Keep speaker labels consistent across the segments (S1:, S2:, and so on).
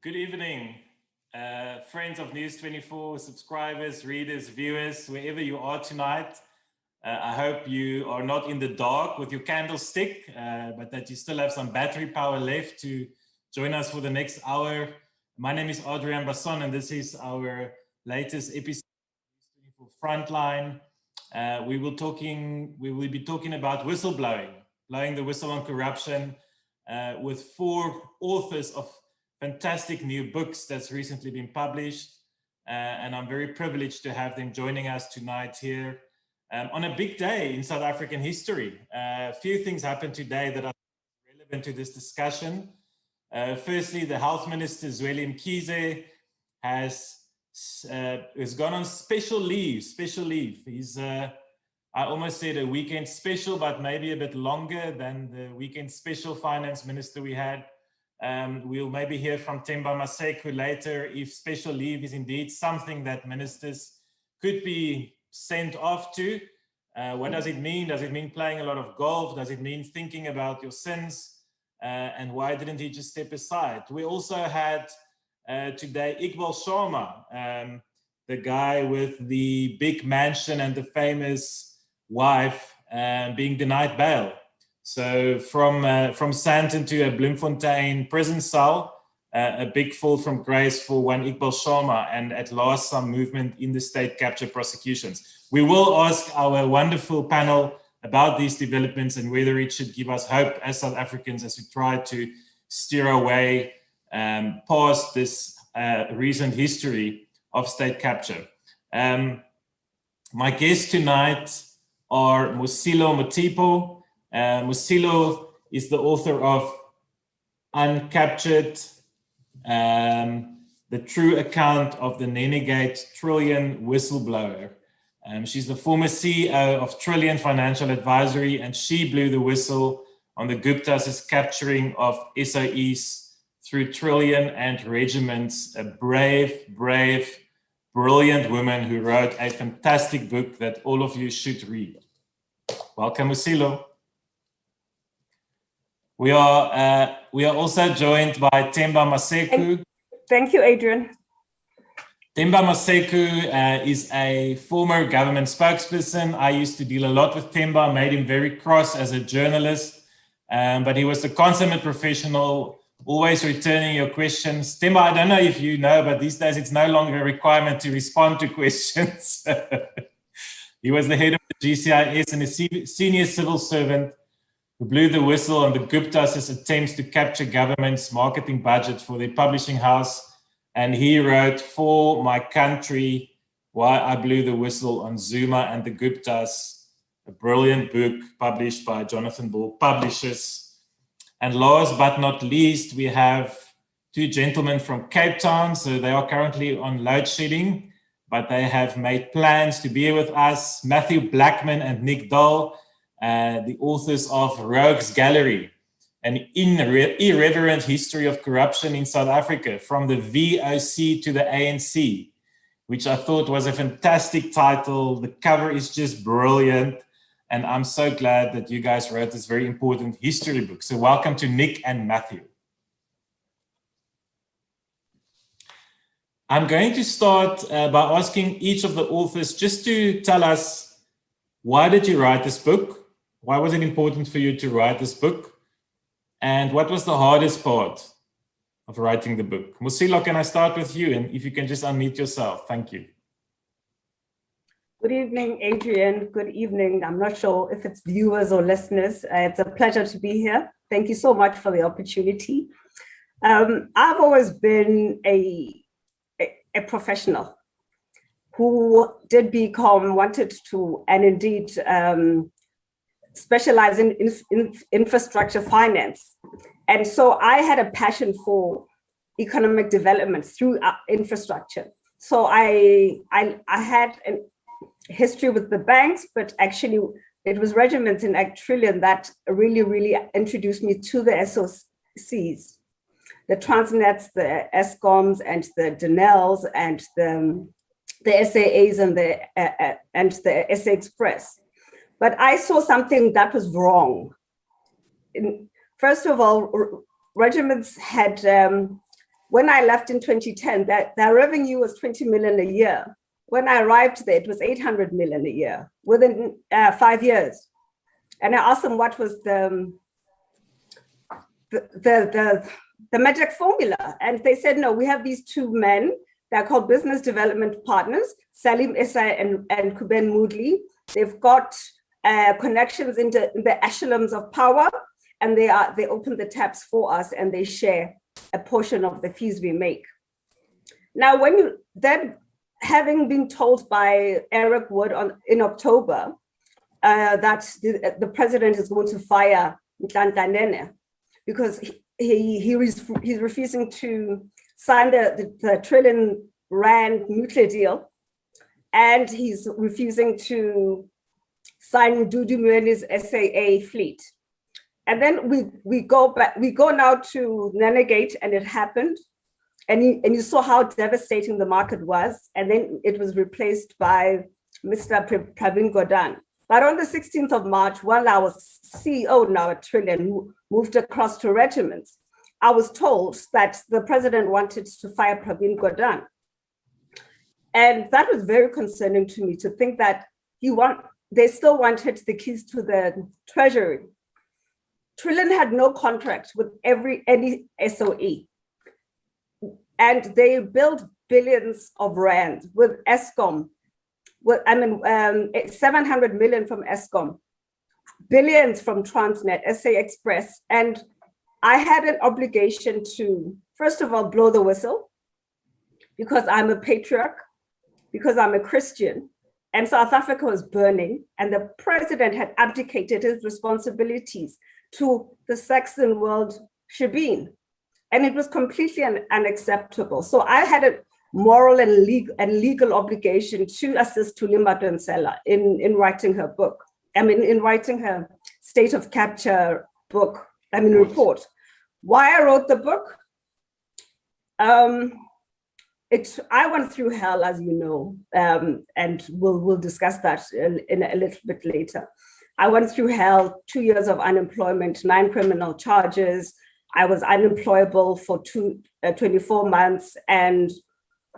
S1: Good evening, friends of News 24, subscribers, readers, viewers, wherever you are tonight. I hope you are not in the dark with your candlestick, but that you still have some battery power left to join us for the next hour. My name is Adriaan Basson, and this is our latest episode for Frontline. We will be talking about whistleblowing, blowing the whistle on corruption, with 4 authors of fantastic new books that's recently been published. And I'm very privileged to have them joining us tonight here on a big day in South African history. A few things happened today that are relevant to this discussion. Firstly, the Health Minister, Zweli Mkhize, has gone on special leave. He's, I almost said a weekend special, but maybe a bit longer than the weekend special finance minister we had. We'll maybe hear from Themba Maseko later if special leave is indeed something that ministers could be sent off to. What does it mean? Does it mean playing a lot of golf? Does it mean thinking about your sins? And why didn't he just step aside? We also had today Iqbal Sharma, the guy with the big mansion and the famous wife being denied bail. So from Sandton to a Bloemfontein prison cell, a big fall from grace for one Iqbal Sharma, and at last some movement in the state capture prosecutions. We will ask our wonderful panel about these developments and whether it should give us hope as South Africans as we try to steer away past this recent history of state capture. My guests tonight are Mosilo Mothepu. Mosilo is the author of Uncaptured, the true account of the Nenegate Trillion whistleblower. She's the former CEO of Trillion Financial Advisory, and she blew the whistle on the Gupta's capturing of SOEs through Trillion and regiments. A brave, brilliant woman who wrote a fantastic book that all of you should read. Welcome, Mosilo. We are also joined by Themba Maseko.
S2: Thank you, Adriaan.
S1: Themba Maseko is a former government spokesperson. I used to deal a lot with Themba, made him very cross as a journalist, but he was a consummate professional, always returning your questions. Themba, I don't know if you know, but these days it's no longer a requirement to respond to questions. He was the head of the GCIS and a senior civil servant who blew the whistle on the Gupta's attempts to capture government's marketing budget for their publishing house. And he wrote For My Country, Why I Blew the Whistle on Zuma and the Guptas, a brilliant book published by Jonathan Ball Publishers. And last but not least, we have 2 gentlemen from Cape Town. So they are currently on load shedding, but they have made plans to be here with us. Matthew Blackman and Nick Dall, the authors of Rogues Gallery, an irreverent history of corruption in South Africa, from the VOC to the ANC, which I thought was a fantastic title. The cover is just brilliant, and I'm so glad that you guys wrote this very important history book. So welcome to Nick and Matthew. I'm going to start by asking each of the authors just to tell us, why did you write this book? Why was it important for you to write this book? And what was the hardest part of writing the book? Mosilo, can I start with you? And if you can just unmute yourself. Thank you.
S2: Good evening, Adriaan. Good evening. I'm not sure if it's viewers or listeners. It's a pleasure to be here. Thank you so much for the opportunity. I've always been a professional who wanted to, and indeed, specialize in infrastructure finance. And so I had a passion for economic development through infrastructure. So I had a history with the banks, but actually it was regiments in Trillion that really introduced me to the SOCs, the Transnets, the Escoms, and the Denels, and the SAAs and the SA Express. But I saw something that was wrong. First of all, regiments had when I left in 2010, their revenue was 20 million a year. When I arrived there, it was 800 million a year within 5 years. And I asked them what was the magic formula. And they said, no, we have these two men. They're called business development partners, Salim Issa and Kuben Moodley. They've got connections into the echelons of power, and they open the taps for us, and they share a portion of the fees we make. Now, having been told by Eric Wood in October that the president is going to fire Nhlanhla because he's refusing to sign the trillion rand nuclear deal, and he's refusing to sign Dudu Mweni's SAA fleet. And then we go now to Nenegate, and it happened. And you saw how devastating the market was. And then it was replaced by Mr. Pravin Gordhan. But on the 16th of March, while I was CEO now at Trillion, who moved across to regiments, I was told that the president wanted to fire Pravin Gordhan. And that was very concerning to me, to think that they still wanted the keys to the treasury. Trillion had no contract with any SOE. And they built billions of rand with Eskom, 700 million from Eskom, billions from Transnet, SA Express. And I had an obligation to, first of all, blow the whistle, because I'm a patriarch, because I'm a Christian, and South Africa was burning, and the president had abdicated his responsibilities to the Saxon world shebeen. And it was completely unacceptable. So I had a moral and legal obligation to assist Thulimba Donsela in writing her book. In writing her State of Capture book, report. Why I wrote the book? I went through hell, as you know, and we'll discuss that in a little bit later. I went through hell, 2 years of unemployment, 9 criminal charges. I was unemployable for 24 months, and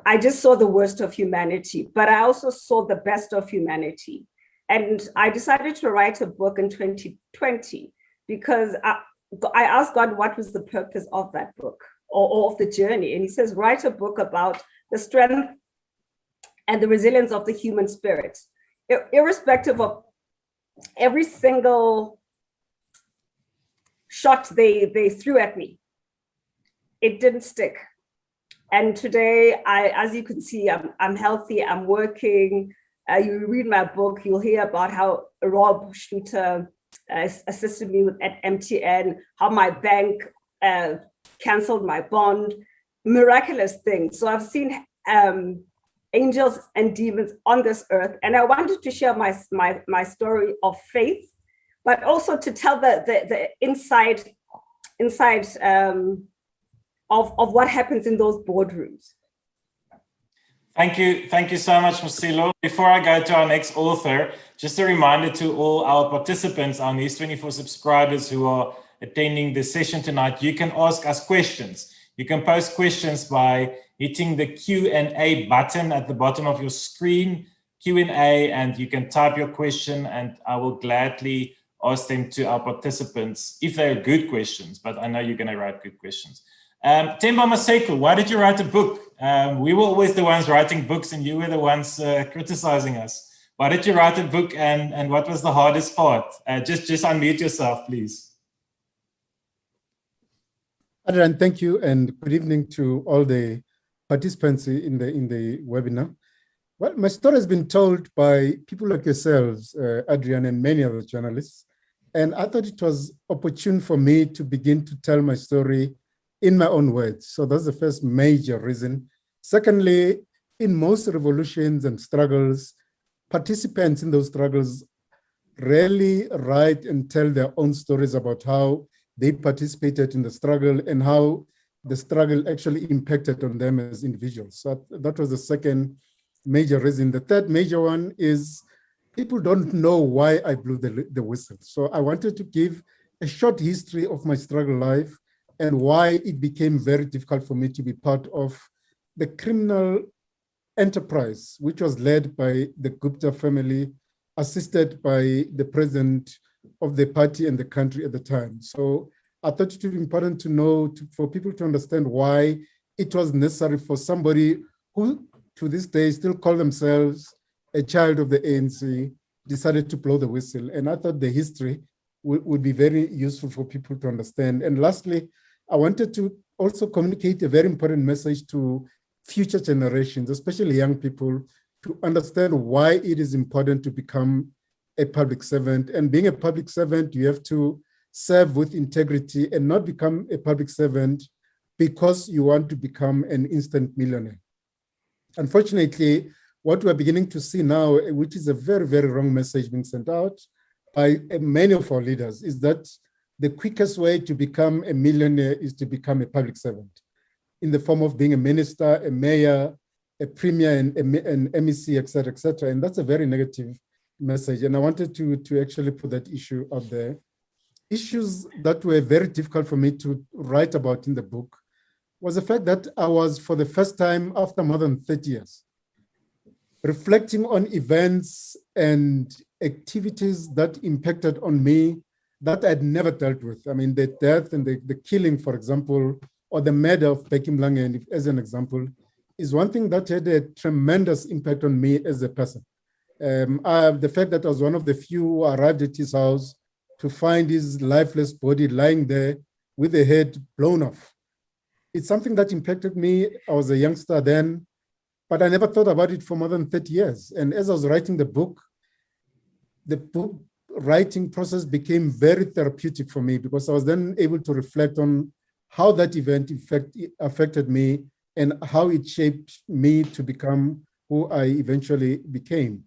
S2: I just saw the worst of humanity, but I also saw the best of humanity. And I decided to write a book in 2020 because I asked God what was the purpose of that book or of the journey. And he says, write a book about the strength and the resilience of the human spirit, irrespective of every single shot they threw at me. It didn't stick. And today, as you can see, I'm healthy, I'm working. You read my book, you'll hear about how Rob Schluter assisted me at MTN, how my bank canceled my bond, miraculous things. So I've seen angels and demons on this earth. And I wanted to share my story of faith, but also to tell the inside of what happens in those boardrooms.
S1: Thank you so much, Mosilo. Before I go to our next author, just a reminder to all our participants, our News24 subscribers who are attending this session tonight, you can ask us questions. You can post questions by hitting the Q&A button at the bottom of your screen, Q&A, and you can type your question, and I will gladly ask them to our participants if they're good questions, but I know you're going to write good questions. Themba Maseko, why did you write a book? We were always the ones writing books and you were the ones criticizing us. Why did you write a book, and what was the hardest part? Just unmute yourself, please.
S3: Adriaan, thank you, and good evening to all the participants in the webinar. Well, my story has been told by people like yourselves, Adriaan, and many other journalists, and I thought it was opportune for me to begin to tell my story in my own words. So that's the first major reason. Secondly, in most revolutions and struggles, participants in those struggles rarely write and tell their own stories about how they participated in the struggle and how the struggle actually impacted on them as individuals. So that was the second major reason. The third major one is people don't know why I blew the whistle. So I wanted to give a short history of my struggle life and why it became very difficult for me to be part of the criminal enterprise, which was led by the Gupta family, assisted by the president of the party and the country at the time. So I thought it would be important to know, for people to understand why it was necessary for somebody who to this day still call themselves a child of the ANC, decided to blow the whistle. And I thought the history would be very useful for people to understand. And lastly, I wanted to also communicate a very important message to future generations, especially young people, to understand why it is important to become a public servant. And being a public servant, you have to serve with integrity and not become a public servant because you want to become an instant millionaire. Unfortunately, what we're beginning to see now, which is a very, very wrong message being sent out by many of our leaders, is that the quickest way to become a millionaire is to become a public servant in the form of being a minister, a mayor, a premier, an MEC, et cetera, et cetera. And that's a very negative message. And I wanted to actually put that issue out there. Issues that were very difficult for me to write about in the book was the fact that I was, for the first time after more than 30 years, reflecting on events and activities that impacted on me that I'd never dealt with. I mean, the death and the killing, for example, or the murder of Becky Mlangen, as an example, is one thing that had a tremendous impact on me as a person. The fact that I was one of the few who arrived at his house to find his lifeless body lying there with the head blown off. It's something that impacted me. I was a youngster then, but I never thought about it for more than 30 years. And as I was writing the book writing process became very therapeutic for me, because I was then able to reflect on how that event affected me and how it shaped me to become who I eventually became.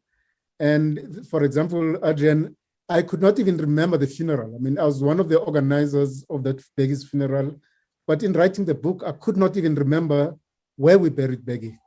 S3: And for example, Adriaan, I could not even remember the funeral. I mean, I was one of the organizers of that Beggy's funeral, but in writing the book, I could not even remember where we buried Beggy.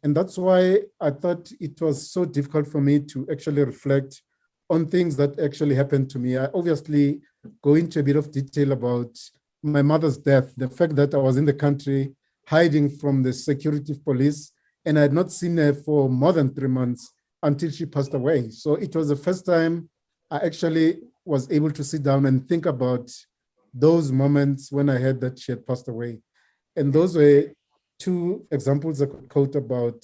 S3: And that's why I thought it was so difficult for me to actually reflect on things that actually happened to me. I obviously go into a bit of detail about my mother's death, the fact that I was in the country hiding from the security police, and I had not seen her for more than 3 months until she passed away. So it was the first time I actually was able to sit down and think about those moments when I heard that she had passed away. And those were two examples I could quote about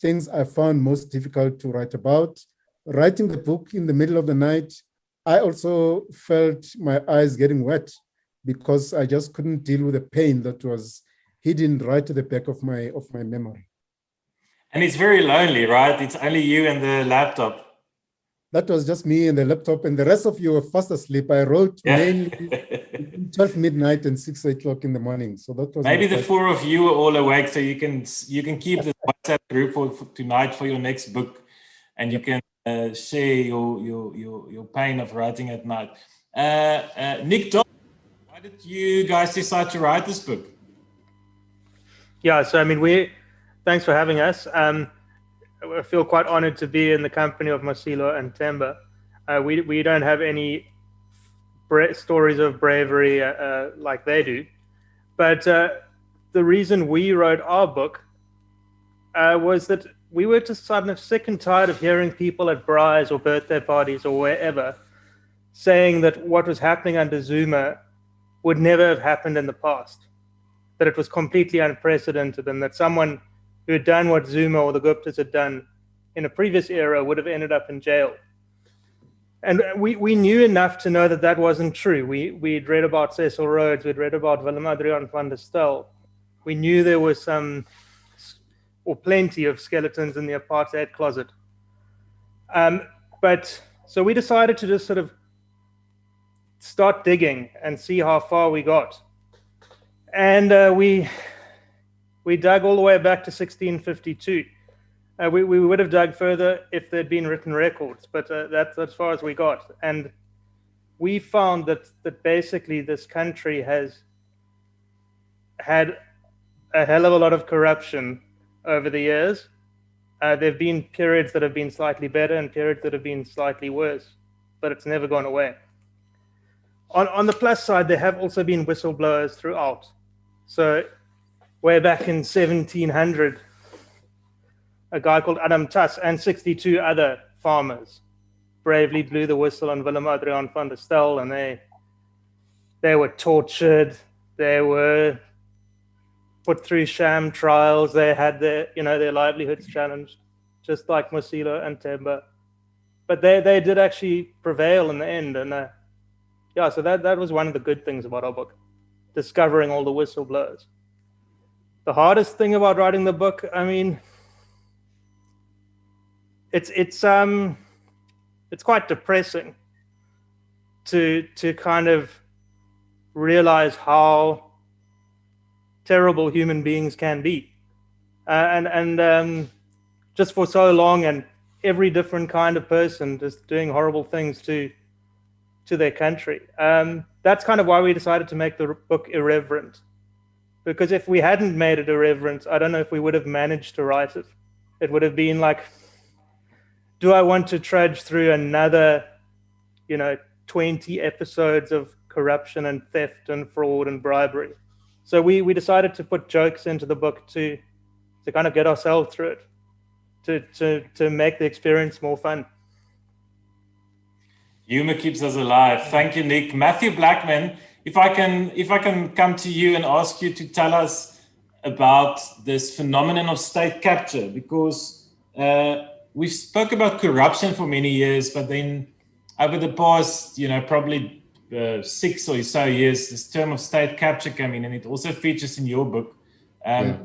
S3: things I found most difficult to write about. Writing the book in the middle of the night, I also felt my eyes getting wet because I just couldn't deal with the pain that was hidden right at the back of my memory.
S1: And it's very lonely, right? It's only you and the laptop.
S3: That was just me and the laptop, and the rest of you were fast asleep. I wrote mainly 12 midnight and 6 o'clock in the morning. So that was
S1: maybe the four of you are all awake, so you can keep the WhatsApp group for tonight for your next book, and you can share your pain of writing at night. Nick Dall, why did you guys decide to write this book?
S4: Yeah, so I mean, thanks for having us. I feel quite honored to be in the company of Mosilo and Themba. We don't have any stories of bravery like they do. But the reason we wrote our book was that we were just sort of sick and tired of hearing people at braais or birthday parties or wherever saying that what was happening under Zuma would never have happened in the past, that it was completely unprecedented, and that someone who had done what Zuma or the Guptas had done in a previous era would have ended up in jail. And we knew enough to know that that wasn't true. We'd read about Cecil Rhodes, we'd read about Adriaan van der Stel. We knew there was plenty of skeletons in the apartheid closet. But so we decided to just sort of start digging and see how far we got. And we dug all the way back to 1652. We would have dug further if there'd been written records, but that's as far as we got. And we found that basically this country has had a hell of a lot of corruption over the years. There have been periods that have been slightly better and periods that have been slightly worse, but it's never gone away. On the plus side, there have also been whistleblowers throughout. So way back in 1700, a guy called Adam Tuss and 62 other farmers bravely blew the whistle on Willem Adriaan van der Stel, and they were tortured. They were put through sham trials. They had their livelihoods challenged, just like Mosilo and Themba. But they did actually prevail in the end. And so that was one of the good things about our book, discovering all the whistleblowers. The hardest thing about writing the book, I mean, it's quite depressing to kind of realize how terrible human beings can be, and just for so long, and every different kind of person just doing horrible things to their country. That's kind of why we decided to make the book irreverent, because if we hadn't made it irreverent, I don't know if we would have managed to write it. It would have been like, do I want to trudge through another 20 episodes of corruption and theft and fraud and bribery? So we decided to put jokes into the book to kind of get ourselves through it, to make the experience more fun.
S1: Humor keeps us alive. Thank you, Nick. Matthew Blackman, if I can come to you and ask you to tell us about this phenomenon of state capture, because we spoke about corruption for many years, but then over the past, probably 6 or so years, this term of state capture came in, and it also features in your book.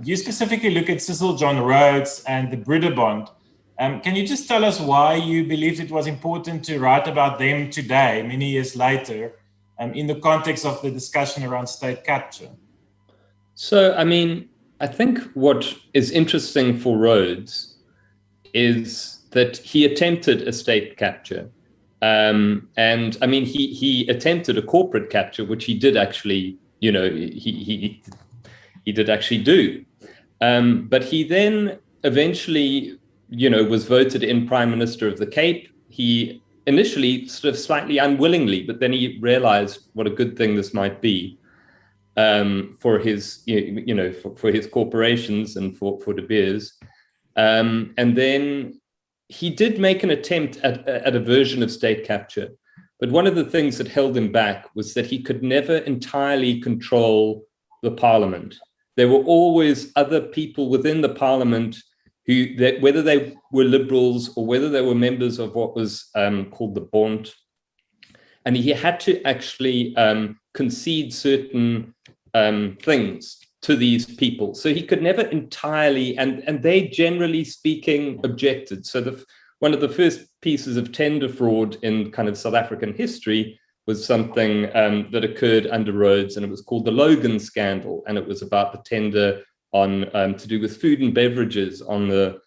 S1: You specifically look at Cecil John Rhodes and the Broederbond. Can you just tell us why you believed it was important to write about them today, many years later, in the context of the discussion around state capture?
S5: So, I mean, I think what is interesting for Rhodes is that he attempted a state capture. And I mean, he attempted a corporate capture, which he did actually, he did actually do. But he then eventually, was voted in Prime Minister of the Cape. He initially sort of slightly unwillingly, but then he realized what a good thing this might be for his, for his corporations and for De Beers. And then he did make an attempt at a version of state capture. But one of the things that held him back was that he could never entirely control the parliament. There were always other people within the parliament whether they were liberals or whether they were members of what was called the Bond. And he had to actually concede certain things to these people. So he could never entirely, and they generally speaking objected. So one of the first pieces of tender fraud in kind of South African history was something that occurred under Rhodes, and it was called the Logan Scandal. And it was about the tender on to do with food and beverages on the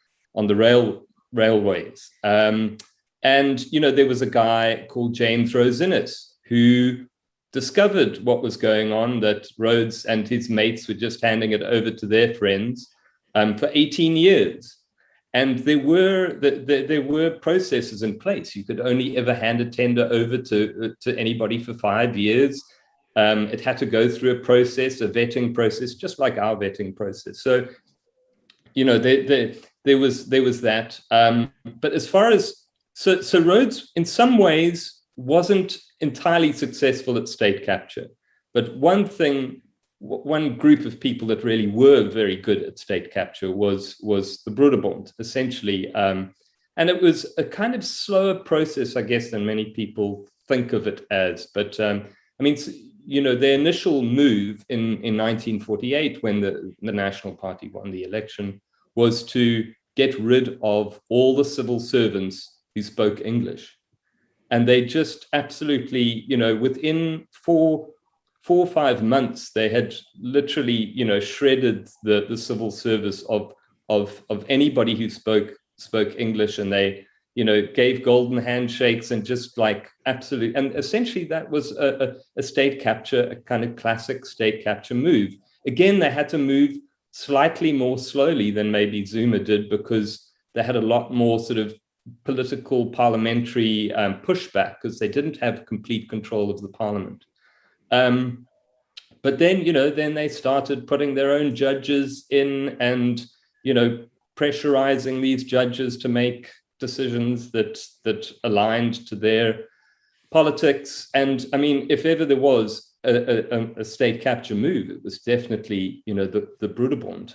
S5: railways. And there was a guy called James Rosinis who discovered what was going on, that Rhodes and his mates were just handing it over to their friends for 18 years. And there were processes in place. You could only ever hand a tender over to anybody for 5 years. It had to go through a process, a vetting process, just like our vetting process. So, there was that. But as far as so Rhodes, in some ways, wasn't entirely successful at state capture. But one group of people that really were very good at state capture was the Broederbond, essentially. And it was a kind of slower process, I guess, than many people think of it as. But I mean, the initial move in 1948, when the National Party won the election, was to get rid of all the civil servants who spoke English. And they just absolutely, within four or 5 months, they had literally, shredded the civil service of anybody who spoke English, and they, gave golden handshakes and just like absolute. And essentially that was a state capture, a kind of classic state capture move. Again, they had to move slightly more slowly than maybe Zuma did, because they had a lot more sort of political parliamentary pushback because they didn't have complete control of the parliament. But then, then they started putting their own judges in and, pressurizing these judges to make decisions that aligned to their politics. And I mean, if ever there was a state capture move, it was definitely, the Broederbond.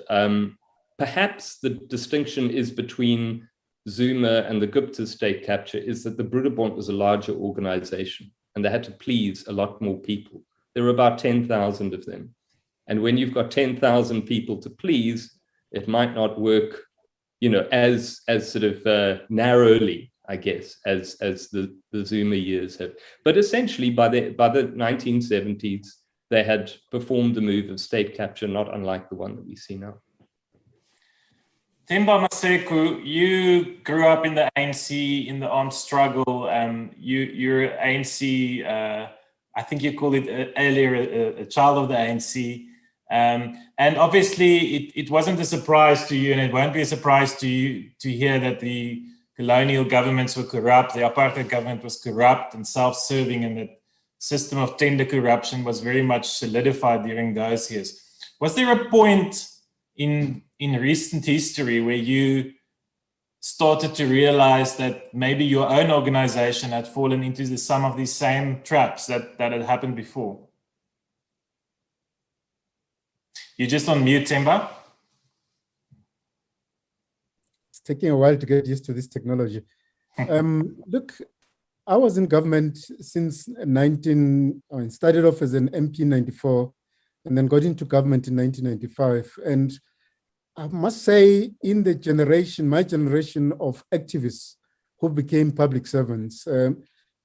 S5: Perhaps the distinction is between Zuma and the Gupta state capture is that the Broederbond was a larger organization and they had to please a lot more people. There were about 10,000 of them. And when you've got 10,000 people to please, it might not work, as sort of narrowly, I guess, as the Zuma years have. But essentially, by the 1970s, they had performed the move of state capture, not unlike the one that we see now.
S1: Themba Maseko, you grew up in the ANC, in the armed struggle. You're ANC, I think you called it earlier, a child of the ANC. And obviously, it wasn't a surprise to you, and it won't be a surprise to you to hear that the colonial governments were corrupt, the apartheid government was corrupt and self-serving, and that system of tender corruption was very much solidified during those years. Was there a point in recent history where you started to realize that maybe your own organization had fallen into some of these same traps that had happened before? You're just on mute, Themba.
S3: It's taking a while to get used to this technology. Look, I was in government since started off as an MP in 94 and then got into government in 1995. And I must say, in the generation, my generation of activists who became public servants,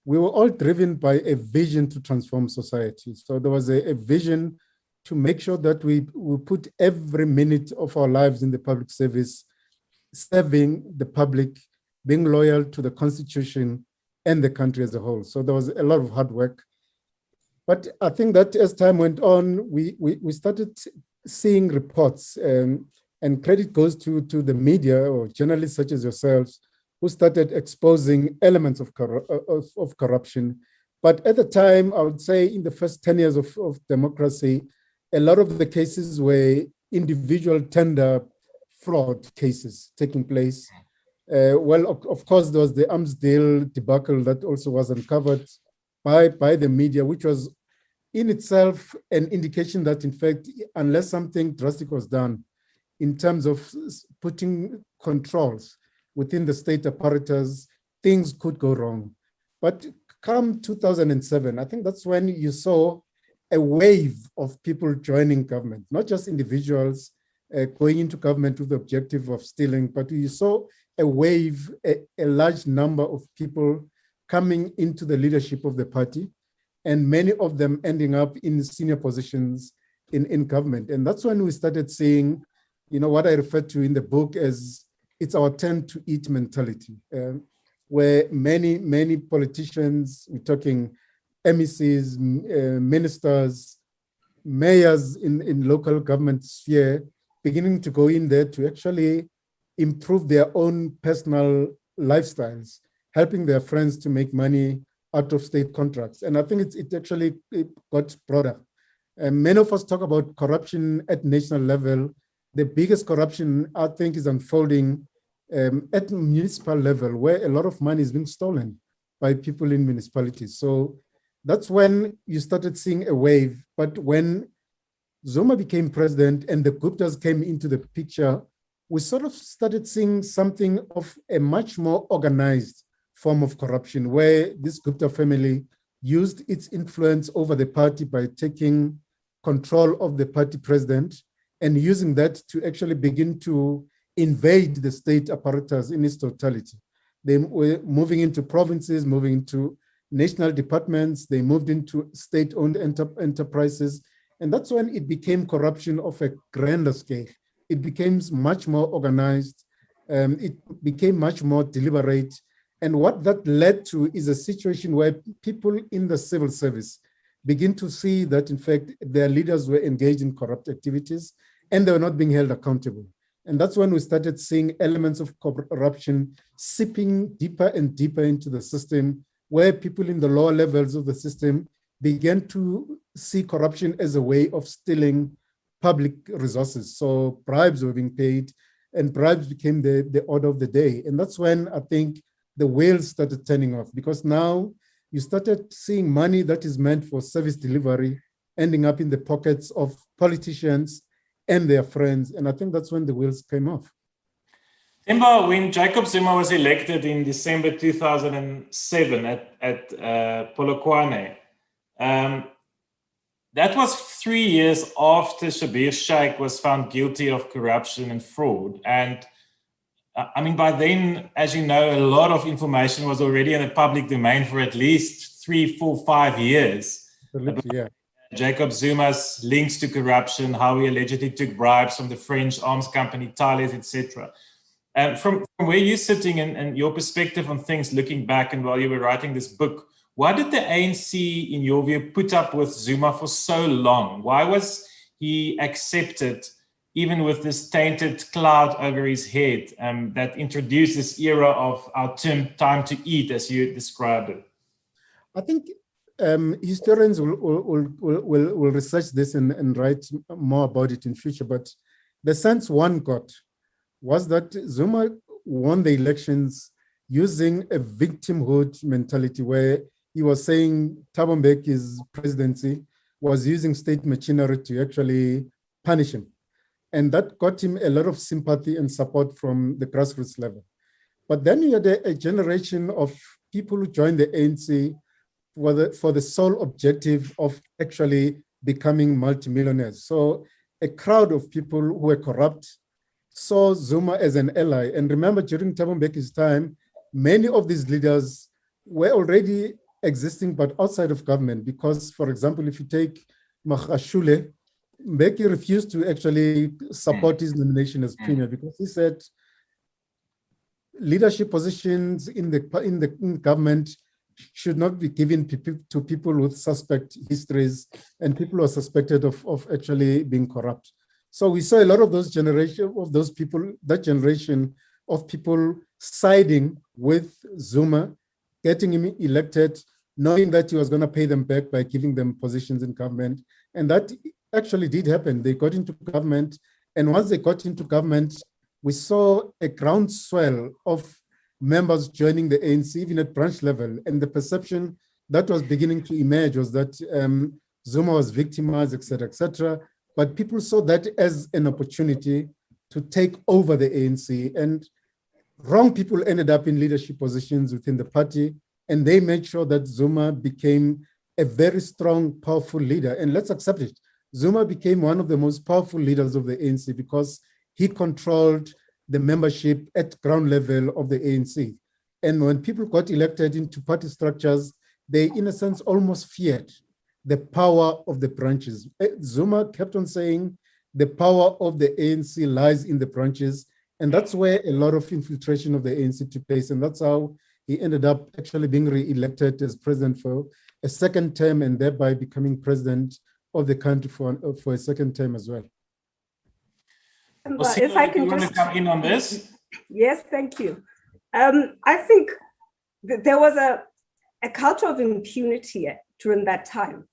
S3: we were all driven by a vision to transform society. So there was a vision to make sure that we put every minute of our lives in the public service, serving the public, being loyal to the Constitution and the country as a whole. So there was a lot of hard work. But I think that as time went on, we started seeing reports, and credit goes to the media or journalists such as yourselves, who started exposing elements of corruption. But at the time, I would say in the first 10 years of democracy, a lot of the cases were individual tender fraud cases taking place. Well, of course, there was the arms deal debacle that also was uncovered by the media, which was in itself an indication that, in fact, unless something drastic was done in terms of putting controls within the state apparatus, things could go wrong. But come 2007, I think that's when you saw a wave of people joining government, not just individuals going into government with the objective of stealing, but you saw a wave, a large number of people coming into the leadership of the party, and many of them ending up in senior positions in government. And that's when we started seeing, what I refer to in the book as it's our turn to eat mentality, where many politicians, we're talking MECs, ministers, mayors in local government sphere, beginning to go in there to actually improve their own personal lifestyles, helping their friends to make money out of state contracts. And I think it actually got broader. Many of us talk about corruption at national level. The biggest corruption, I think, is unfolding at municipal level, where a lot of money is being stolen by people in municipalities. So that's when you started seeing a wave. But when Zuma became president and the Guptas came into the picture, we sort of started seeing something of a much more organized form of corruption, where this Gupta family used its influence over the party by taking control of the party president and using that to actually begin to invade the state apparatus in its totality. They were moving into provinces, moving into national departments, they moved into state-owned enterprises, and that's when it became corruption of a grander scale. It became much more organized, it became much more deliberate, and what that led to is a situation where people in the civil service begin to see that, in fact, their leaders were engaged in corrupt activities and they were not being held accountable. And that's when we started seeing elements of corruption seeping deeper and deeper into the system, where people in the lower levels of the system began to see corruption as a way of stealing public resources. So bribes were being paid, and bribes became the order of the day. And that's when I think the wheels started turning off, because now you started seeing money that is meant for service delivery ending up in the pockets of politicians and their friends. And I think that's when the wheels came off.
S1: Themba, when Jacob Zuma was elected in December 2007 at Polokwane, that was 3 years after Shabir Shaik was found guilty of corruption and fraud. And I mean, by then, as you know, a lot of information was already in the public domain for at least 3, 4, 5 years.
S3: Yeah.
S1: Jacob Zuma's links to corruption, how he allegedly took bribes from the French arms company Thales, etc. From where you're sitting and your perspective on things looking back and while you were writing this book, why did the ANC, in your view, put up with Zuma for so long? Why was he accepted, even with this tainted cloud over his head that introduced this era of our term time to eat, as you described it?
S3: I think historians will research this and write more about it in future. But the sense one got was that Zuma won the elections using a victimhood mentality, where he was saying Thabo Mbeki's presidency was using state machinery to actually punish him. And that got him a lot of sympathy and support from the grassroots level. But then you had a generation of people who joined the ANC for the sole objective of actually becoming multimillionaires. So a crowd of people who were corrupt saw Zuma as an ally. And remember, during Thabo Mbeki's time, many of these leaders were already existing, but outside of government. Because, for example, if you take Magashule, Mbeki refused to actually support his nomination as premier, because he said leadership positions in government should not be given to people with suspect histories and people who are suspected of actually being corrupt. So we saw a lot of that generation of people siding with Zuma, getting him elected, knowing that he was going to pay them back by giving them positions in government. And that actually did happen. They got into government, and once they got into government, we saw a groundswell of members joining the ANC, even at branch level. And the perception that was beginning to emerge was that Zuma was victimized, et cetera, but people saw that as an opportunity to take over the ANC, and wrong people ended up in leadership positions within the party, and they made sure that Zuma became a very strong, powerful leader. And let's accept it. Zuma became one of the most powerful leaders of the ANC because he controlled the membership at ground level of the ANC. And when people got elected into party structures, they, in a sense, almost feared the power of the branches. Zuma kept on saying the power of the ANC lies in the branches. And that's where a lot of infiltration of the ANC took place. And that's how he ended up actually being re-elected as president for a second term, and thereby becoming president of the country for a second term as well.
S1: Mosilo, if I can just come in on this.
S2: Yes, thank you. I think there was a culture of impunity during that time.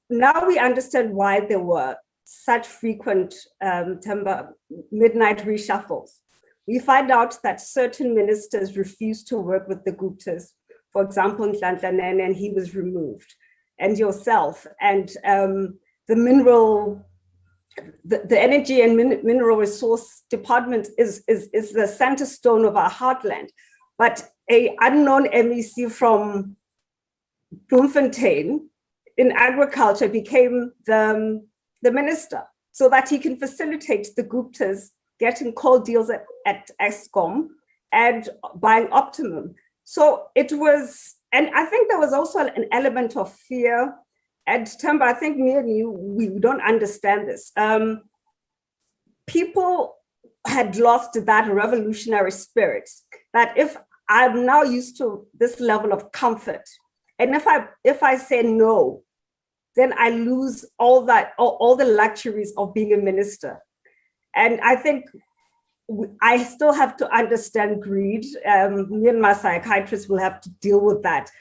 S2: Now we understand why there were such frequent midnight reshuffles. We find out that certain ministers refused to work with the Guptas. For example, Nhlanhla Nene, and he was removed. And yourself, and the energy and mineral resource department is the center stone of our heartland. But an unknown MEC from Bloemfontein in agriculture became the minister, so that he can facilitate the Guptas getting coal deals at Eskom and buying Optimum. So it was. And I think there was also an element of fear. And Themba, I think me and you, we don't understand this. People had lost that revolutionary spirit, that if I'm now used to this level of comfort, and if I say no, then I lose all the luxuries of being a minister. And I think I still have to understand greed. Me and my psychiatrist will have to deal with that,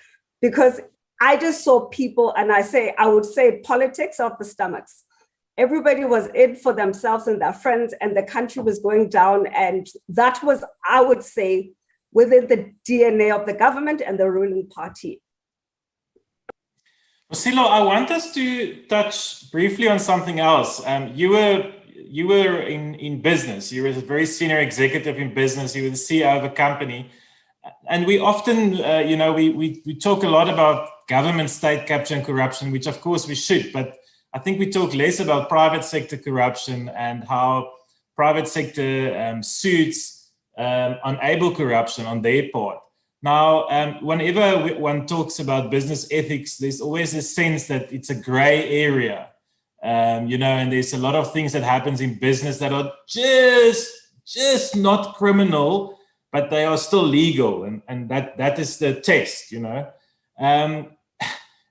S2: because I just saw people, and I would say politics of the stomachs. Everybody was in for themselves and their friends, and the country was going down. And that was, I would say, within the DNA of the government and the ruling party.
S1: Mosilo, I want us to touch briefly on something else. You were in business. You were a very senior executive in business. You were the CEO of a company. And we often, we talk a lot about government state capture and corruption, which of course we should, but I think we talk less about private sector corruption and how private sector suits enable corruption on their part. Now, whenever one talks about business ethics, there's always a sense that it's a gray area, and there's a lot of things that happens in business that are just not criminal, but they are still legal, and that is the test,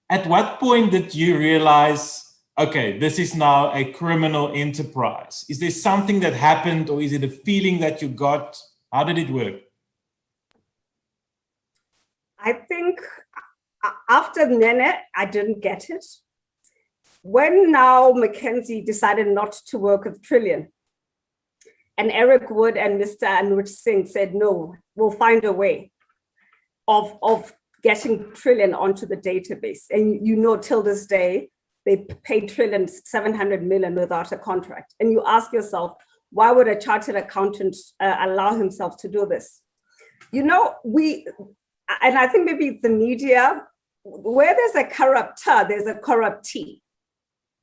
S1: At what point did you realize, okay, this is now a criminal enterprise? Is there something that happened, or is it a feeling that you got? How did it work?
S2: I think after Nene, I didn't get it. When now McKinsey decided not to work with Trillion, and Eric Wood and Mr. Anuj Singh said, no, we'll find a way of getting Trillion onto the database. And till this day, they paid Trillion 700 million without a contract. And you ask yourself, why would a chartered accountant allow himself to do this? And I think maybe the media, where there's a corrupter, there's a corruptee.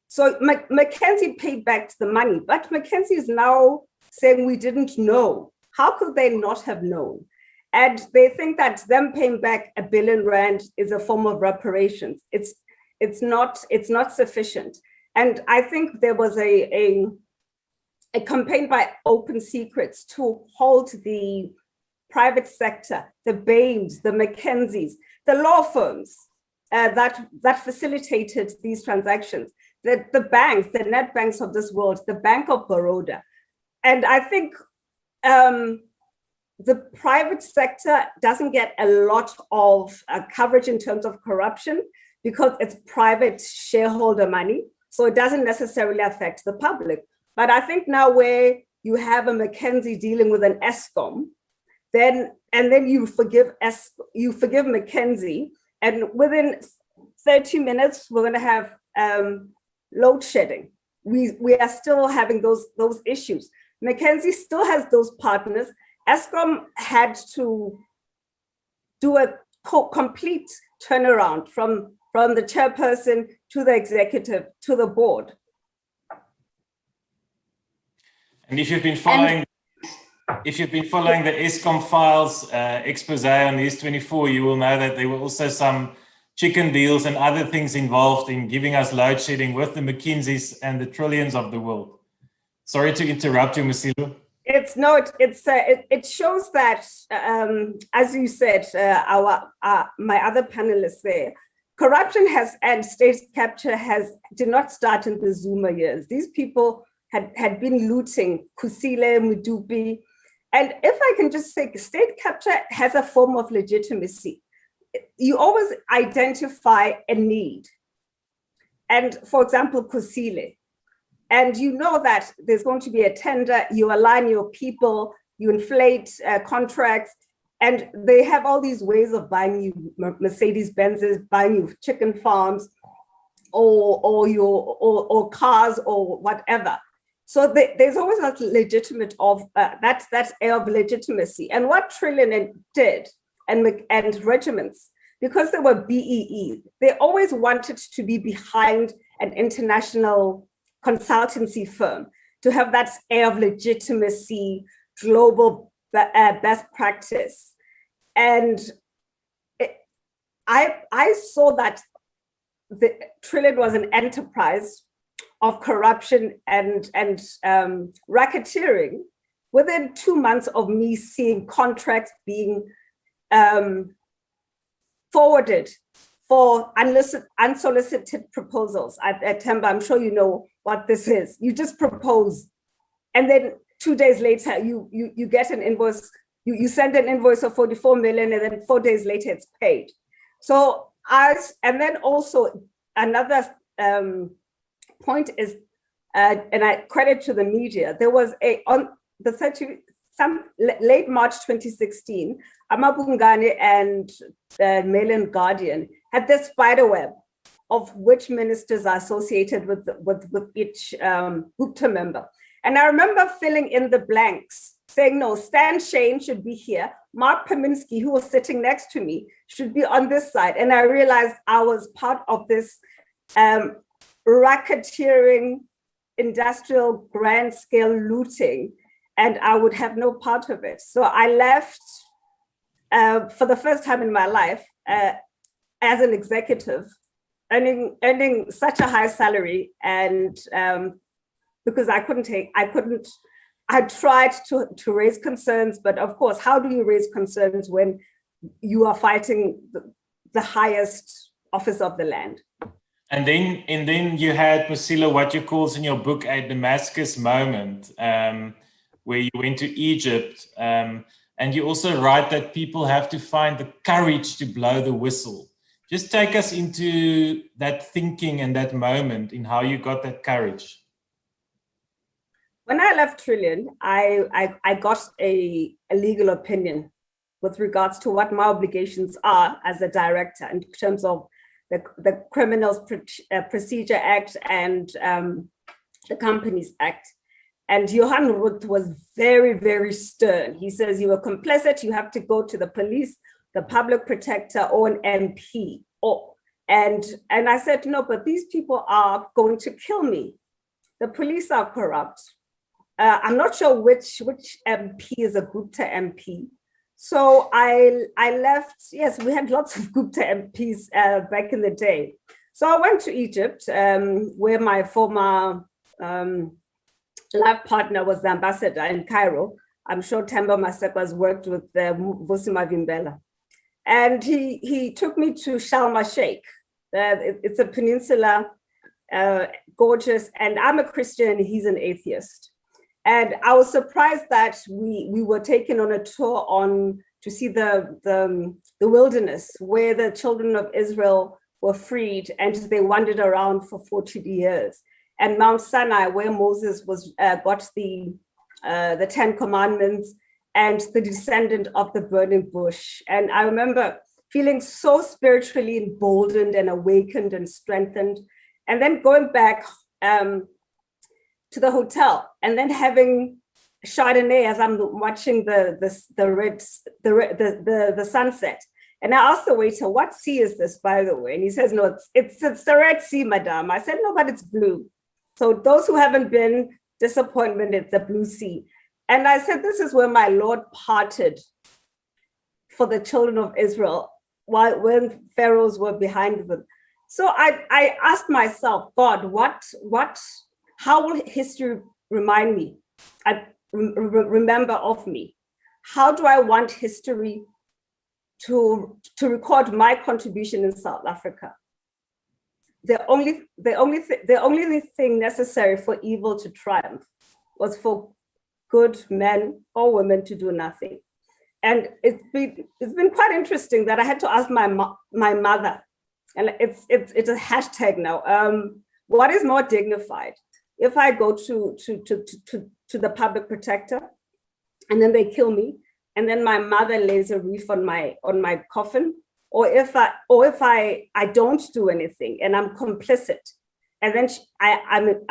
S2: So McKinsey paid back the money, but McKinsey is now saying we didn't know. How could they not have known? And they think that them paying back R1 billion is a form of reparations. It's not sufficient. And I think there was a campaign by Open Secrets to hold the private sector, the Bains, the McKenzies, the law firms that facilitated these transactions, the banks, the net banks of this world, the Bank of Baroda. And I think the private sector doesn't get a lot of coverage in terms of corruption because it's private shareholder money. So it doesn't necessarily affect the public. But I think now where you have a McKinsey dealing with an ESCOM, then you forgive McKinsey, and within 30 minutes, we're going to have load shedding. We are still having those issues. McKinsey still has those partners. ESCOM had to do a complete turnaround from the chairperson to the executive to the board.
S1: And if you've been following the ESCOM files expose on News24, you will know that there were also some chicken deals and other things involved in giving us load shedding with the McKinseys and the Trillions of the world. Sorry to interrupt you, Mosilo.
S2: It shows that, as you said, my other panelists there, corruption and state capture did not start in the Zuma years. These people had been looting Kusile, Mudupi. And if I can just say, state capture has a form of legitimacy. You always identify a need. And for example, Kusile. And you know that there's going to be a tender, you align your people, you inflate contracts, and they have all these ways of buying you Mercedes-Benzes, buying you chicken farms, or cars or whatever. So there's always a legitimate that's air of legitimacy. And what Trillion did and regiments, because they were BEE, they always wanted to be behind an international consultancy firm to have that air of legitimacy, global best practice. And I saw that the Trillion was an enterprise of corruption and racketeering within 2 months of me seeing contracts being forwarded for unsolicited proposals at Themba. I'm sure you know what this is. You just propose and then 2 days later, you get an invoice, you send an invoice of 44 million, and then 4 days later it's paid. So and then also another point is, and I credit to the media, there was on the late March 2016, Amabungane and Mail and Guardian had this spider web of which ministers are associated with each Gupta member. And I remember filling in the blanks, saying, no, Stan Shane should be here. Mark Paminsky, who was sitting next to me, should be on this side. And I realized I was part of this racketeering, industrial, grand scale looting, and I would have no part of it. So I left for the first time in my life as an executive, earning such a high salary, and because I tried to raise concerns, but of course, how do you raise concerns when you are fighting the highest office of the land?
S1: And then you had, Mosilo, what you call in your book a Damascus moment, where you went to Egypt, and you also write that people have to find the courage to blow the whistle. Just take us into that thinking and that moment in how you got that courage.
S2: When I left Trillion, I got a legal opinion with regards to what my obligations are as a director in terms of the Criminals Procedure Act and the Companies Act. And Johan Ruth was very, very stern. He says, you were complicit, you have to go to the police, the public protector, or an MP. And I said, no, but these people are going to kill me. The police are corrupt. I'm not sure which MP is a Gupta MP. So I left. Yes, we had lots of Gupta MPs back in the day. So I went to Egypt, where my former life partner was the ambassador in Cairo. I'm sure Themba Maseko has worked with Vosima Vimbela. And he took me to Sharm el-Sheikh. It's a peninsula, gorgeous, and I'm a Christian and he's an atheist. And I was surprised that we were taken on a tour to see the wilderness where the children of Israel were freed and they wandered around for 40 years. And Mount Sinai, where Moses got the 10 Commandments, and the descendant of the burning bush. And I remember feeling so spiritually emboldened and awakened and strengthened. And then going back to the hotel, and then having Chardonnay as I'm watching the sunset. And I asked the waiter, what sea is this, by the way? And he says, no, it's the Red Sea, madame. I said, no, but it's blue. So those who haven't been, disappointment, it's the blue sea. And I said, this is where my Lord parted for the children of Israel when pharaohs were behind them. So I asked myself, God, how will history remind me? Remember of me? How do I want history to record my contribution in South Africa? The only thing necessary for evil to triumph was for good men or women to do nothing. And it's been quite interesting that I had to ask my mother, and it's a hashtag now. What is more dignified? If I go to the public protector, and then they kill me, and then my mother lays a wreath on my coffin, or if I don't do anything and I'm complicit, and then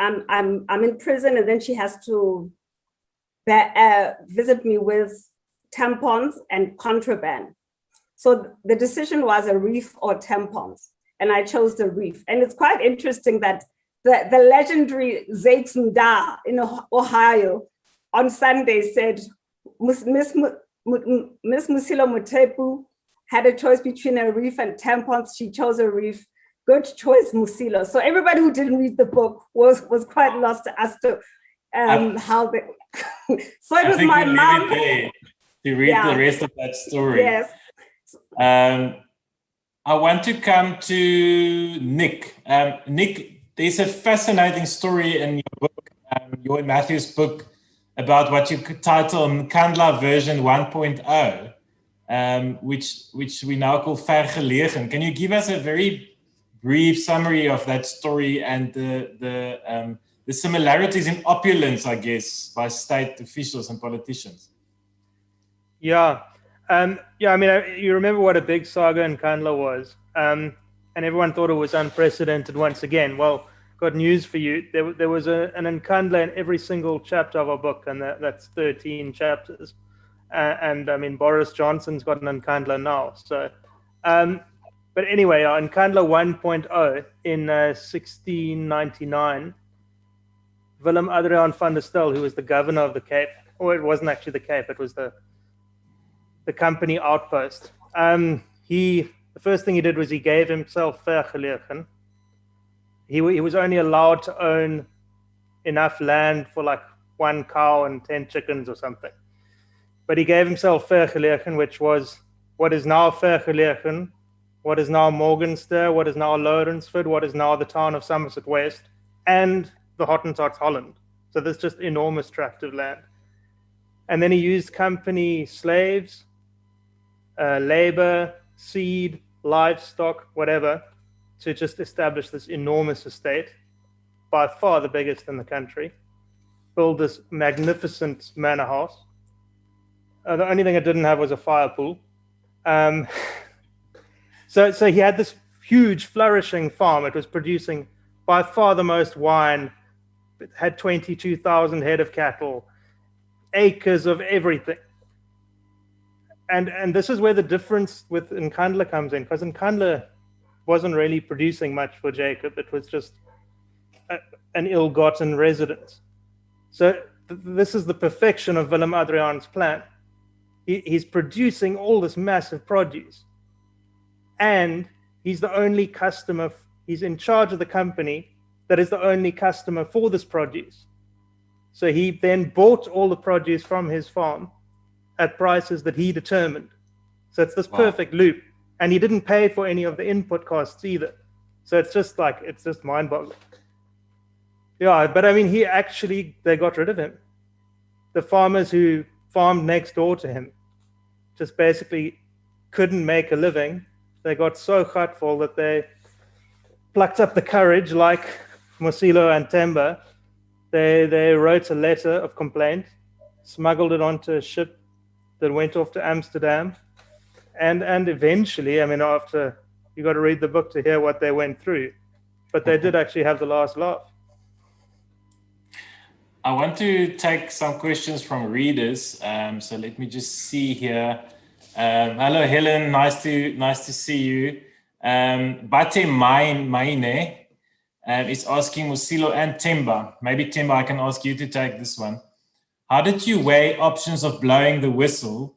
S2: I'm in prison, and then she has to visit me with tampons and contraband. So the decision was a wreath or tampons, and I chose the wreath. And it's quite interesting that the legendary Zaitz Mda in Ohio on Sunday said, Miss Mosilo Mothepu had a choice between a wreath and tampons. She chose a wreath. Good choice, Mosilo. So everybody who didn't read the book was quite lost as to how they. So it was my mom.
S1: To read the rest of that story.
S2: Yes.
S1: I want to come to Nick. Nick, there's a fascinating story in your book, your Matthew's book, about what you could title Nkandla version 1.0, which we now call Vergelegen. Can you give us a very brief summary of that story and the similarities in opulence, I guess, by state officials and politicians?
S4: Yeah. I mean, you remember what a big saga Nkandla was, and everyone thought it was unprecedented once again. Well, got news for you. There was an Nkandla in every single chapter of our book, and that's 13 chapters. And I mean, Boris Johnson's got an Nkandla now. So, but anyway, Nkandla 1.0 in 1699, Willem Adriaan van der Stel, who was the governor of the Cape, or it wasn't actually the Cape, it was the company outpost. The first thing he did was he gave himself vergelegen. He was only allowed to own enough land for like 1 cow and 10 chickens or something. But he gave himself vergelegen, which was what is now Vergelegen, what is now Morgenster, what is now Lourensford, what is now the town of Somerset West, and the Hottentots, Holland. So there's just enormous tract of land. And then he used company slaves, labor, seed, livestock, whatever, to just establish this enormous estate, by far the biggest in the country, build this magnificent manor house. The only thing it didn't have was a fire pool. So he had this huge flourishing farm. It was producing by far the most wine. It had 22,000 head of cattle, acres of everything. And this is where the difference with Nkandla comes in, because Nkandla wasn't really producing much for Jacob. It was just an ill-gotten residence. So this is the perfection of Willem Adriaan's plan. He's producing all this massive produce, and he's the only customer. He's in charge of the company that is the only customer for this produce. So he then bought all the produce from his farm at prices that he determined. So it's this perfect loop. And he didn't pay for any of the input costs either. So it's just mind-boggling. Yeah, but I mean, they got rid of him. The farmers who farmed next door to him just basically couldn't make a living. They got so gutful that they plucked up the courage, like Mosilo and Themba. They wrote a letter of complaint, smuggled it onto a ship that went off to Amsterdam. And eventually, I mean, after, you got to read the book to hear what they went through, but they did actually have the last laugh.
S1: I want to take some questions from readers. So let me just see here. Hello, Helen. Nice to see you. Bate Maine is asking Mosilo and Themba. Maybe Themba, I can ask you to take this one. How did you weigh options of blowing the whistle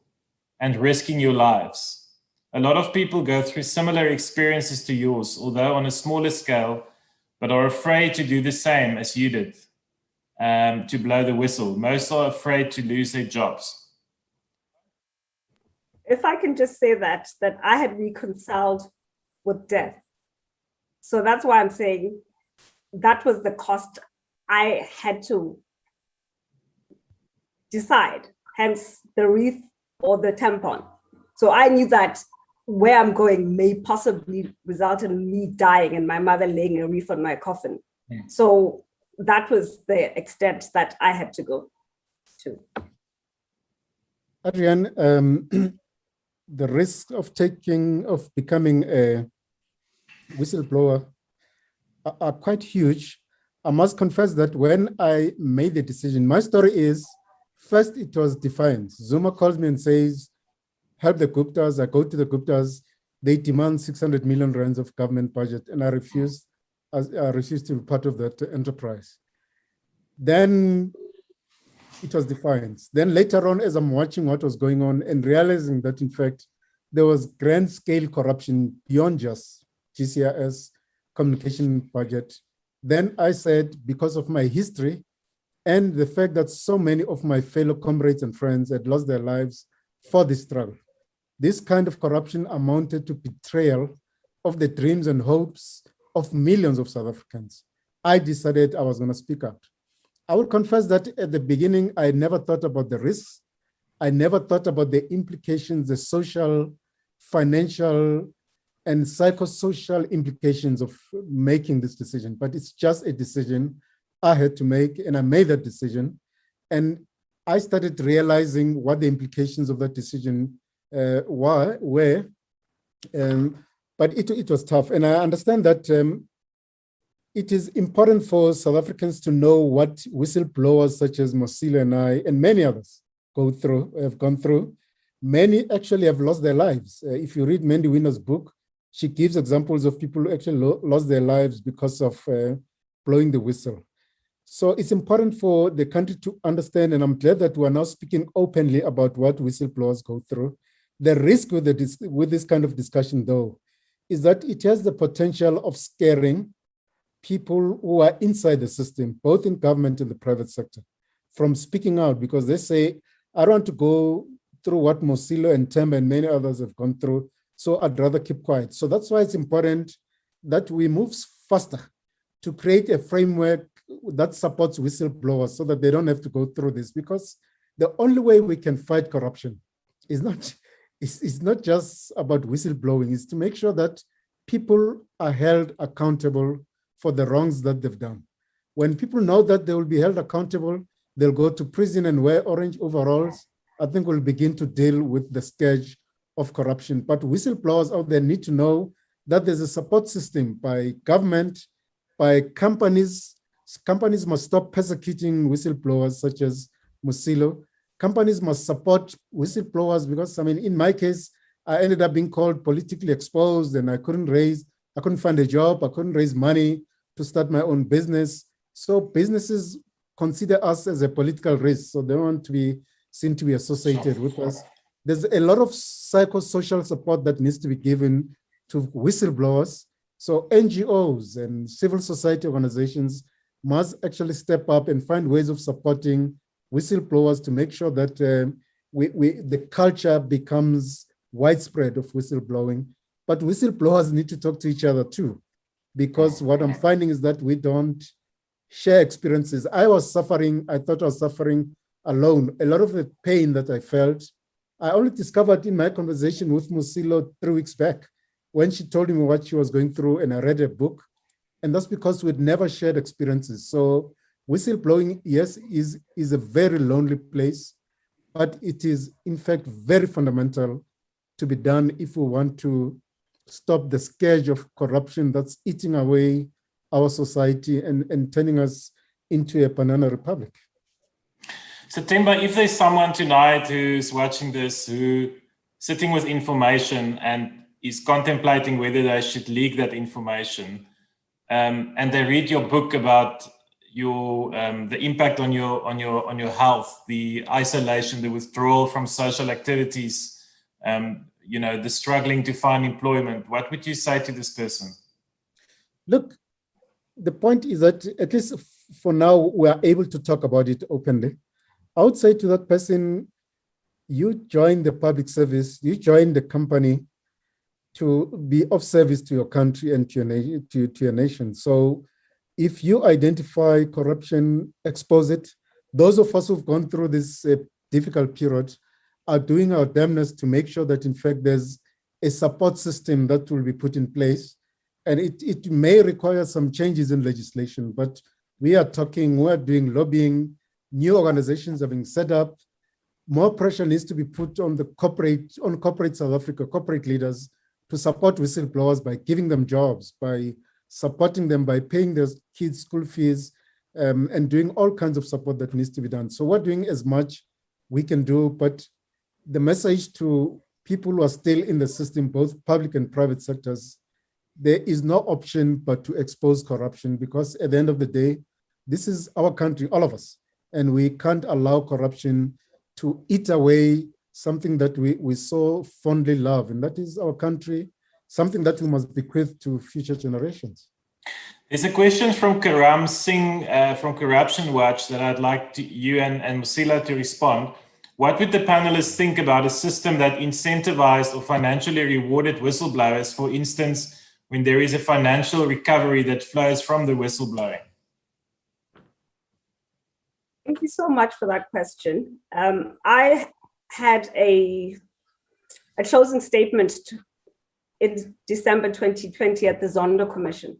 S1: and risking your lives? A lot of people go through similar experiences to yours, although on a smaller scale, but are afraid to do the same as you did, to blow the whistle. Most are afraid to lose their jobs.
S2: If I can just say that I had reconciled with death. So that's why I'm saying that was the cost I had to decide, hence the wreath or the tampon. So I knew that where I'm going may possibly result in me dying and my mother laying a wreath on my coffin. Yeah. So that was the extent that I had to go to.
S3: Adriaan, the risk of becoming a whistleblower are quite huge. I must confess that when I made the decision, my story is, first it was defiance. Zuma calls me and says, help the Guptas. I go to the Guptas. They demand 600 million rands of government budget, and I refused to be part of that enterprise. Then it was defiance. Then later on, as I'm watching what was going on and realizing that, in fact, there was grand scale corruption beyond just GCIS communication budget, then I said, because of my history and the fact that so many of my fellow comrades and friends had lost their lives for this struggle, this kind of corruption amounted to betrayal of the dreams and hopes of millions of South Africans. I decided I was going to speak out. I will confess that at the beginning, I never thought about the risks. I never thought about the implications, the social, financial, and psychosocial implications of making this decision. But it's just a decision I had to make, and I made that decision. And I started realizing what the implications of that decision were. But it was tough. And I understand that it is important for South Africans to know what whistleblowers such as Mosilo and I and many others have gone through. Many actually have lost their lives. If you read Mandy Winner's book, she gives examples of people who actually lost their lives because of blowing the whistle. So it's important for the country to understand, and I'm glad that we're now speaking openly about what whistleblowers go through. The risk with this kind of discussion, though, is that it has the potential of scaring people who are inside the system, both in government and the private sector, from speaking out, because they say, I don't want to go through what Mosilo and Themba and many others have gone through, so I'd rather keep quiet. So that's why it's important that we move faster to create a framework that supports whistleblowers so that they don't have to go through this, because the only way we can fight corruption is not just about whistleblowing, it's to make sure that people are held accountable for the wrongs that they've done. When people know that they will be held accountable, they'll go to prison and wear orange overalls. I think we'll begin to deal with the scourge of corruption. But whistleblowers out there need to know that there's a support system by government, by companies. Companies must stop persecuting whistleblowers such as Mosilo. Companies must support whistleblowers because, I mean, in my case, I ended up being called politically exposed and I couldn't find a job, I couldn't raise money to start my own business. So businesses consider us as a political risk, so they don't want to be seen to be associated with us. There's a lot of psychosocial support that needs to be given to whistleblowers. So NGOs and civil society organizations must actually step up and find ways of supporting whistleblowers to make sure that the culture becomes widespread of whistleblowing. But whistleblowers need to talk to each other too, because what I'm finding is that we don't share experiences. I thought I was suffering alone. A lot of the pain that I felt, I only discovered in my conversation with Mosilo 3 weeks back when she told me what she was going through, and I read her book. And that's because we'd never shared experiences. So whistleblowing, yes, is a very lonely place, but it is in fact very fundamental to be done if we want to stop the scourge of corruption that's eating away our society and turning us into a banana republic.
S1: So Themba, if there's someone tonight who's watching this, who sitting with information and is contemplating whether they should leak that information, and they read your book about your the impact on your health, the isolation, the withdrawal from social activities, you know, the struggling to find employment, what would you say to this person?
S3: Look, the point is that at least for now, we are able to talk about it openly. I would say to that person, you join the public service, you join the company to be of service to your country and to your nation. So if you identify corruption, expose it. Those of us who've gone through this difficult period are doing our damnness to make sure that in fact there's a support system that will be put in place. And it may require some changes in legislation, but we're doing lobbying, new organizations are being set up. More pressure needs to be put on corporate South Africa, corporate leaders to support whistleblowers by giving them jobs, by supporting them, by paying their kids' school fees, and doing all kinds of support that needs to be done. So we're doing as much we can do, but the message to people who are still in the system, both public and private sectors, there is no option but to expose corruption, because at the end of the day, this is our country, all of us, and we can't allow corruption to eat away something that we so fondly love, and that is our country, something that we must bequeath to future generations.
S1: There's a question from Karam Singh from Corruption Watch that I'd like you and Mosilo to respond. What would the panelists think about a system that incentivized or financially rewarded whistleblowers, for instance, when there is a financial recovery that flows from the whistleblowing?
S2: Thank you so much for that question. I had a chosen statement in December 2020 at the Zondo Commission,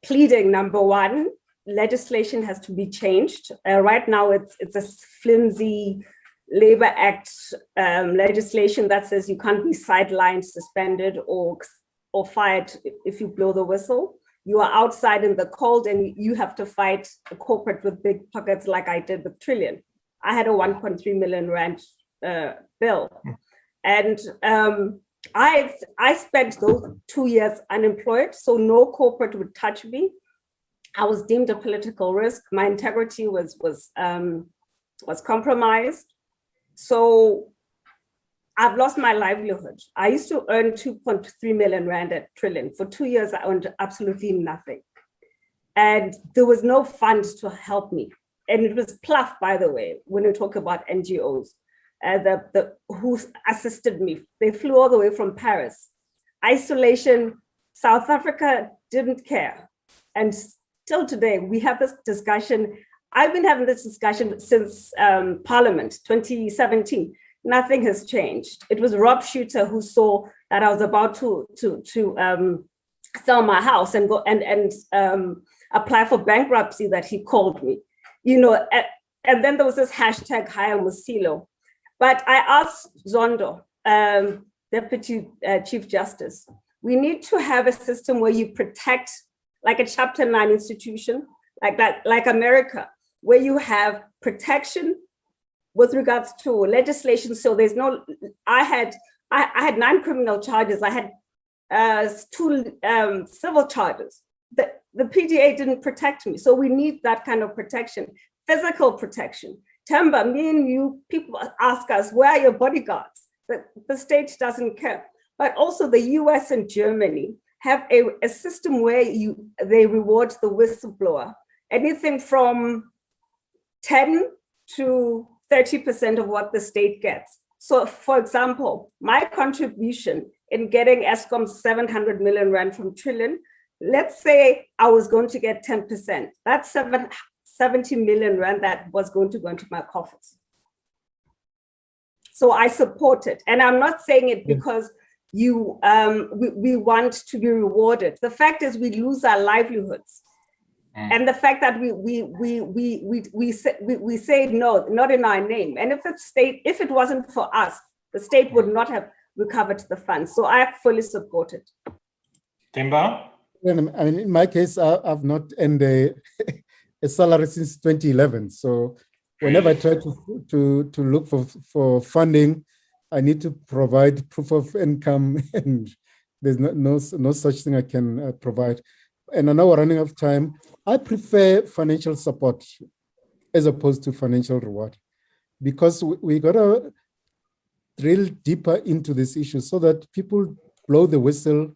S2: pleading, number one, legislation has to be changed. Right now, it's a flimsy Labor Act legislation that says you can't be sidelined, suspended, or fired if you blow the whistle. You are outside in the cold and you have to fight a corporate with big pockets like I did with Trillion. I had a 1.3 million rand bill. And I spent those 2 years unemployed, so no corporate would touch me. I was deemed a political risk. My integrity was compromised. So I've lost my livelihood. I used to earn 2.3 million rand at Trillion. For 2 years, I earned absolutely nothing. And there was no fund to help me. And it was PLUF, by the way, when we talk about NGOs, who assisted me. They flew all the way from Paris. Isolation, South Africa didn't care. And till today, we have this discussion. I've been having this discussion since Parliament 2017. Nothing has changed. It was Rob Shooter who saw that I was about to sell my house and go and apply for bankruptcy that he called me. You know, and then there was this hashtag hire Mosilo. But I asked Zondo, Deputy Chief Justice, we need to have a system where you protect, like a Chapter 9 institution, like that, like America, where you have protection with regards to legislation. So there's no, I had 9 criminal charges. I had 2 civil charges. The PDA didn't protect me. So we need that kind of protection, physical protection. Themba, me and you, people ask us, where are your bodyguards? The state doesn't care. But also the US and Germany have a system where they reward the whistleblower, anything from 10 to 30% of what the state gets. So for example, my contribution in getting Eskom's 700 million rand from Trillion, let's say I was going to get 10%. That's 70 million rand that was going to go into my coffers. So I support it. And I'm not saying it because we want to be rewarded. The fact is we lose our livelihoods. And the fact that we say no, not in our name. And if it wasn't for us, the state would not have recovered the funds. So I fully support it.
S1: Themba?
S3: I mean, in my case, I've not earned a salary since 2011. So whenever I try to look for funding, I need to provide proof of income, and there's no such thing I can provide. And I know we're running out of time. I prefer financial support as opposed to financial reward, because we got to drill deeper into this issue so that people blow the whistle,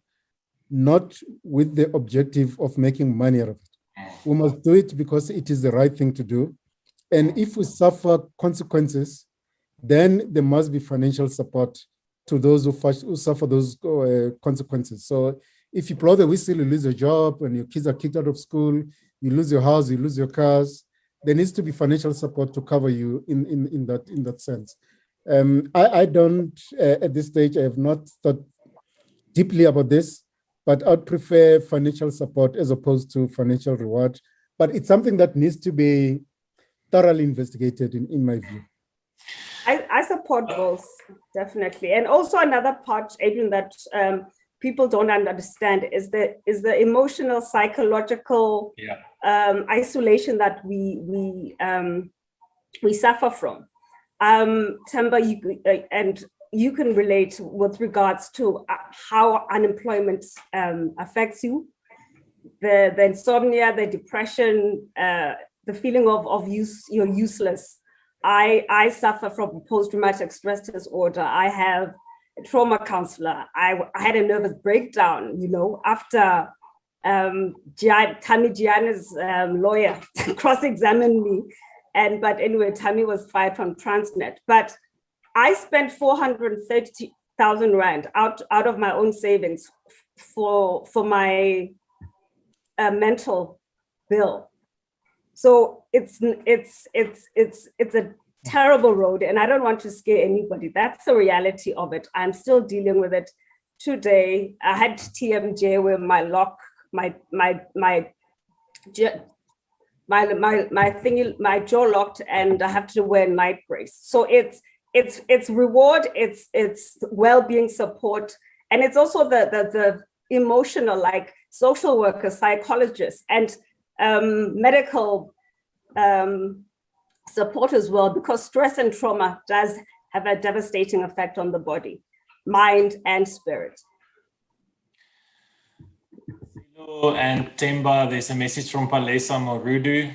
S3: not with the objective of making money out of it. We must do it because it is the right thing to do. And if we suffer consequences, then there must be financial support to those who suffer those consequences. So if you blow the whistle, you lose your job, and your kids are kicked out of school, you lose your house, you lose your cars, there needs to be financial support to cover you in that sense. I don't, at this stage, I have not thought deeply about this, but I'd prefer financial support as opposed to financial reward. But it's something that needs to be thoroughly investigated in my view.
S2: I support both, definitely. And also another part, Adriaan, that people don't understand is the emotional, psychological isolation that we suffer from. Themba, and you can relate with regards to how unemployment affects you, the insomnia, the depression, the feeling of you're useless. I suffer from post-traumatic stress disorder. I have a trauma counselor. I had a nervous breakdown, after Tammy Gianna's lawyer cross-examined me. But anyway, Tammy was fired from Transnet. But I spent 430,000 rand out of my own savings for my mental bill. So it's a terrible road, and I don't want to scare anybody. That's the reality of it. I'm still dealing with it today. I had TMJ where my jaw locked, and I have to wear night brace. So it's reward, it's well-being support, and it's also the emotional, like social workers, psychologists, and medical support as well, because stress and trauma does have a devastating effect on the body, mind, and spirit.
S1: And Themba, there's a message from Palesa Morudu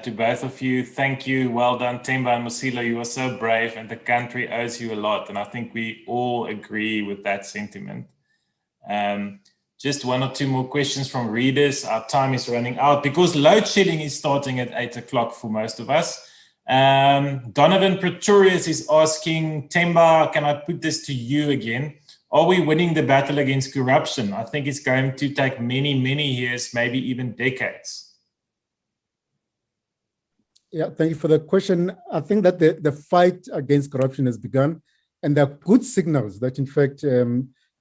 S1: to both of you. Thank you. Well done, Themba and Mosilo. You are so brave, and the country owes you a lot. And I think we all agree with that sentiment. Just one or two more questions from readers. Our time is running out because load shedding is starting at 8 o'clock for most of us. Donovan Pretorius is asking, Themba, can I put this to you again? Are we winning the battle against corruption? I think it's going to take many, many years, maybe even decades.
S3: Yeah, thank you for the question. I think that the fight against corruption has begun, and there are good signals that, in fact,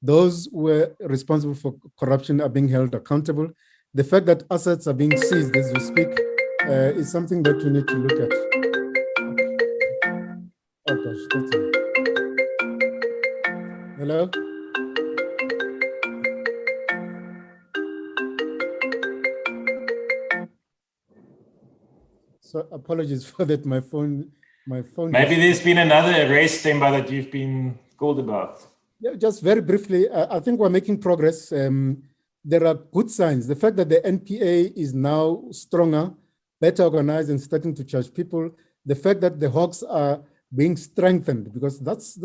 S3: those who are responsible for corruption are being held accountable. The fact that assets are being seized as we speak is something that we need to look at. Oh gosh, that's it. Hello? So apologies for that, my phone.
S1: Maybe there's been another arrest, Themba, that you've been called about.
S3: Yeah, just very briefly, I think we're making progress. There are good signs. The fact that the NPA is now stronger, better organized, and starting to charge people. The fact that the Hawks are being strengthened, because that's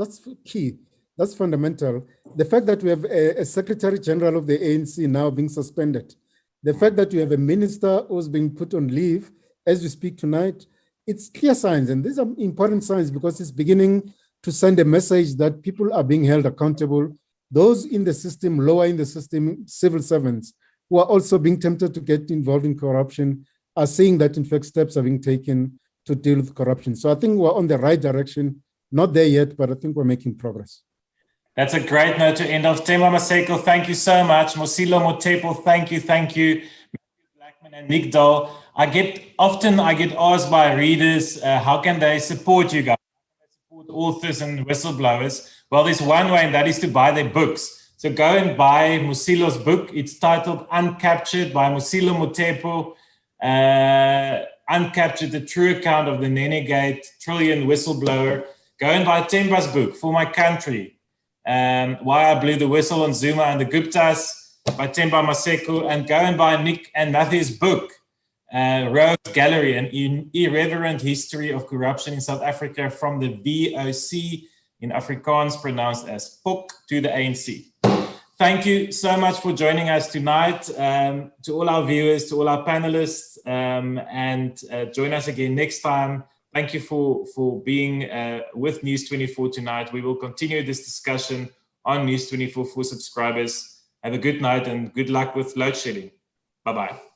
S3: key. That's fundamental. The fact that we have a Secretary General of the ANC now being suspended. The fact that we have a minister who's being put on leave as we speak tonight. It's clear signs, and these are important signs because it's beginning to send a message that people are being held accountable. Those in the system, lower in the system, civil servants, who are also being tempted to get involved in corruption, are seeing that, in fact, steps are being taken to deal with corruption. So I think we're on the right direction. Not there yet, but I think we're making progress.
S1: That's a great note to end off. Themba Maseko, thank you so much. Mosilo Mothepu, thank you. Blackman and Nick Dall. I get asked by readers, how can they support you guys? Support authors and whistleblowers? Well, there's one way, and that is to buy their books. So go and buy Mosilo's book. It's titled Uncaptured by Mosilo Mothepu. Uncaptured, the true account of the Nenegate trillion whistleblower. Go and buy Themba's book, For My Country. Why I Blew the Whistle on Zuma and the Guptas by Themba Maseko, and go and buy Nick and Matthew's book, Rogues Gallery, an irreverent history of corruption in South Africa from the VOC, in Afrikaans pronounced as POC, to the ANC. Thank you so much for joining us tonight. To all our viewers, to all our panelists, and join us again next time. Thank you for being with News 24 tonight. We will continue this discussion on News 24 for subscribers. Have a good night and good luck with load shedding. Bye-bye.